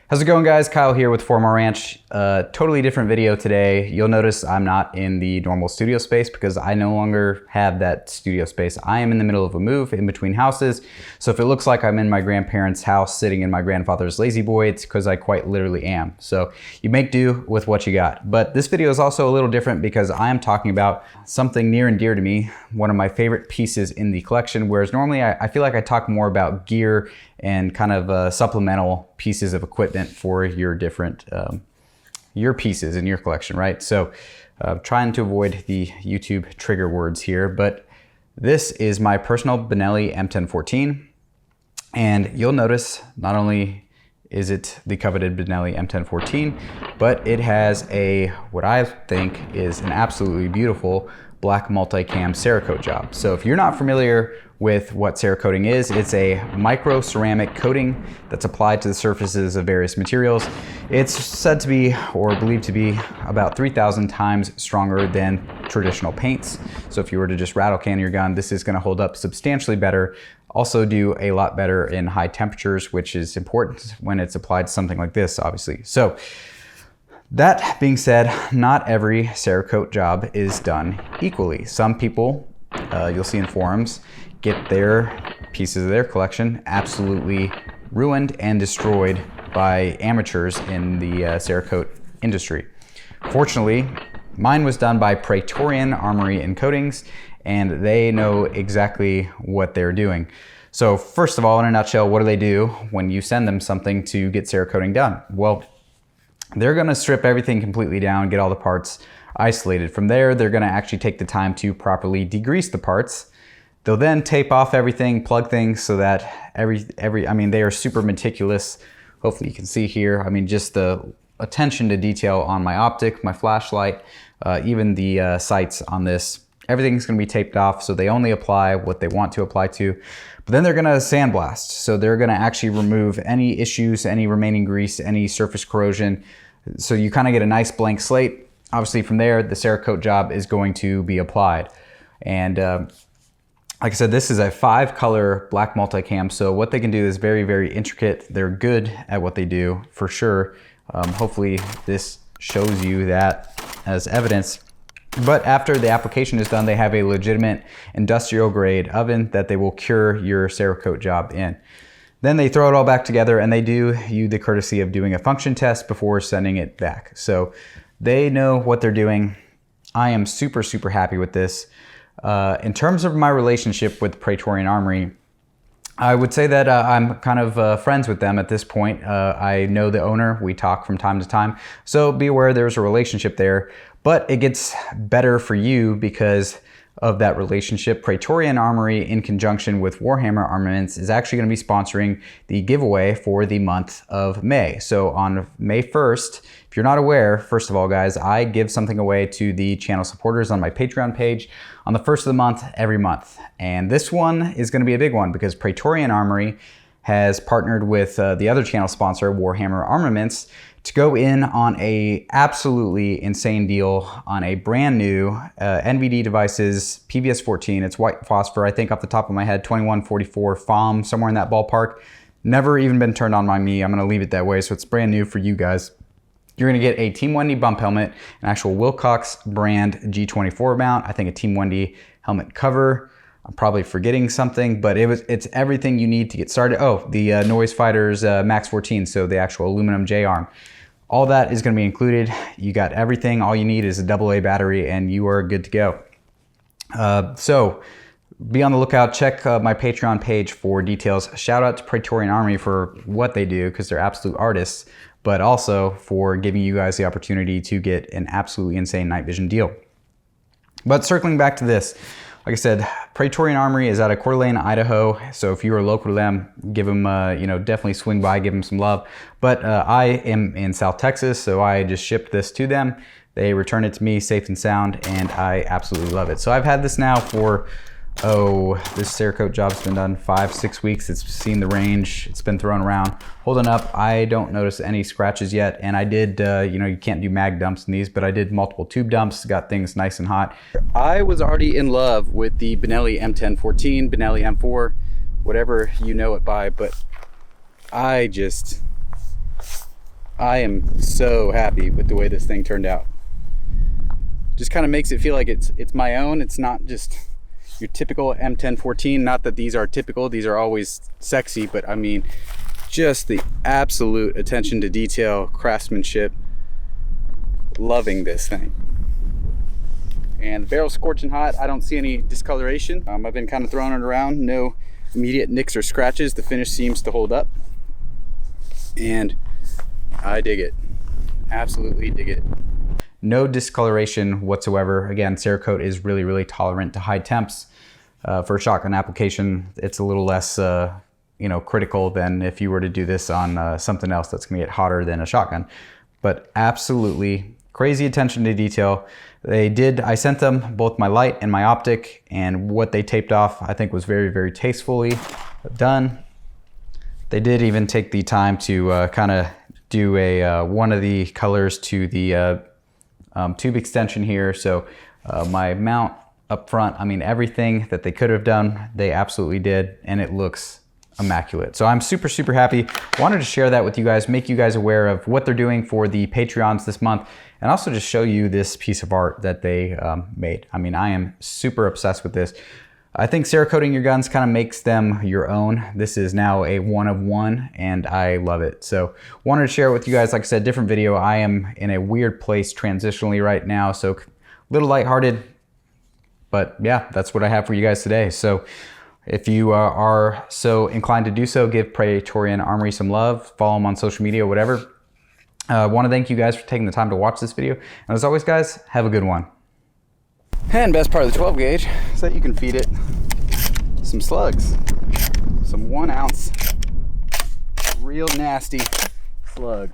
How's it going, guys? Kyle here with Four More Ranch. Totally different video today. You'll notice I'm not in the normal studio space because I no longer have that studio space. I am in the middle of a move in between houses. So if it looks like I'm in my grandparents' house sitting in my grandfather's lazy boy, it's because I quite literally am. So you make do with what you got. But this video is also a little different because I am talking about something near and dear to me, one of my favorite pieces in the collection, whereas normally I feel like I talk more about gear and kind of supplemental pieces of equipment for your different your pieces in your collection, right? So trying to avoid the YouTube trigger words here, but this is my personal Benelli M1014, and you'll notice not only is it the coveted Benelli M1014, but it has a, what I think is an absolutely beautiful black multicam cerakote job. So if you're not familiar with what cerakoting is, it's a micro ceramic coating that's applied to the surfaces of various materials. It's said to be, or believed to be, about 3,000 times stronger than traditional paints. So if you were to just rattle can your gun, this is going to hold up substantially better. Also do a lot better in high temperatures, which is important when it's applied to something like this, obviously. So that being said, not every cerakote job is done equally. Some people, you'll see in forums, get their pieces of their collection absolutely ruined and destroyed by amateurs in the cerakote industry. Fortunately, mine was done by Praetorian Armory Coatings, and they know exactly what they're doing. So first of all, in a nutshell, what do they do when you send them something to get cerakoting done? Well, they're gonna strip everything completely down, get all the parts isolated. From there, they're gonna actually take the time to properly degrease the parts. They'll then tape off everything, plug things so that I mean, they are super meticulous. Hopefully you can see here. I mean, just the attention to detail on my optic, my flashlight, even the sights on this. Everything's gonna be taped off, so they only apply what they want to apply to. But then they're gonna sandblast. So they're gonna actually remove any issues, any remaining grease, any surface corrosion. So you kind of get a nice blank slate. Obviously from there, the cerakote job is going to be applied. And like I said, this is a 5-color black multicam. So what they can do is very, very intricate. They're good at what they do, for sure. Hopefully this shows you that as evidence. But after the application is done, they have a legitimate industrial grade oven that they will cure your cerakote job in. Then they throw it all back together and they do you the courtesy of doing a function test before sending it back. So they know what they're doing. I am super, super happy with this. In terms of my relationship with Praetorian Armory, I would say that I'm kind of friends with them at this point. I know the owner, we talk from time to time, so be aware there's a relationship there. But it gets better for you because of that relationship. Praetorian Armory, in conjunction with Warhammer Armaments, is actually going to be sponsoring the giveaway for the month of May. So on May 1st, if you're not aware, first of all, guys, I give something away to the channel supporters on my Patreon page on the 1st of the month every month. And this one is going to be a big one because Praetorian Armory has partnered with the other channel sponsor, Warhammer Armaments, to go in on a absolutely insane deal on a brand new NVD devices, PVS-14. It's white phosphor, I think off the top of my head, 2144 FOM, somewhere in that ballpark. Never even been turned on by me. I'm gonna leave it that way, so it's brand new for you guys. You're gonna get a Team Wendy bump helmet, an actual Wilcox brand G24 mount, I think a Team Wendy helmet cover. I'm probably forgetting something, but it's everything you need to get started. Oh, the Noise Fighters Max 14, so the actual aluminum J-arm. All that is going to be included. You got everything. All you need is a AA battery and you are good to go. So be on the lookout. Check my Patreon page for details. Shout out to Praetorian Armory for what they do because they're absolute artists, but also for giving you guys the opportunity to get an absolutely insane night vision deal. But circling back to this, like I said, Praetorian Armory is out of Coeur d'Alene, Idaho. So if you are local to them, give them, definitely swing by, give them some love. But I am in South Texas, so I just shipped this to them. They returned it to me safe and sound, and I absolutely love it. So I've had this now for, this cerakote job's been done 5-6 weeks. It's seen the range. It's been thrown around. Holding up, I don't notice any scratches yet. And I did, you can't do mag dumps in these, but I did multiple tube dumps, got things nice and hot. I was already in love with the Benelli M1014, Benelli M4, whatever you know it by, but I just I am so happy with the way this thing turned out. Just kind of makes it feel like it's my own. It's not just your typical M1014. Not that these are typical, these are always sexy, but I mean, just the absolute attention to detail, craftsmanship. Loving this thing. And the barrel's scorching hot. I don't see any discoloration. I've been kind of throwing it around. No immediate nicks or scratches. The finish seems to hold up. And I dig it. Absolutely dig it. No discoloration whatsoever. Again, Cerakote is really, really tolerant to high temps. For a shotgun application, it's a little less critical than if you were to do this on something else that's gonna get hotter than a shotgun. But absolutely crazy attention to detail. I sent them both my light and my optic, and what they taped off I think was very, very tastefully done. They did even take the time to kind of do one of the colors to the tube extension here. So my mount up front, I mean, everything that they could have done, they absolutely did, and it looks immaculate. So I'm super, super happy. Wanted to share that with you guys, make you guys aware of what they're doing for the Patreons this month, and also just show you this piece of art that they made. I mean, I am super obsessed with this. I think cerakoting your guns kind of makes them your own. This is now a one of one, and I love it. So wanted to share it with you guys. Like I said, different video. I am in a weird place transitionally right now, so a little lighthearted, but yeah, that's what I have for you guys today. So if you are so inclined to do so, give Praetorian Armory some love, follow them on social media, whatever. I want to thank you guys for taking the time to watch this video. And as always, guys, have a good one. And best part of the 12 gauge is that you can feed it some slugs. Some 1 ounce, real nasty slug.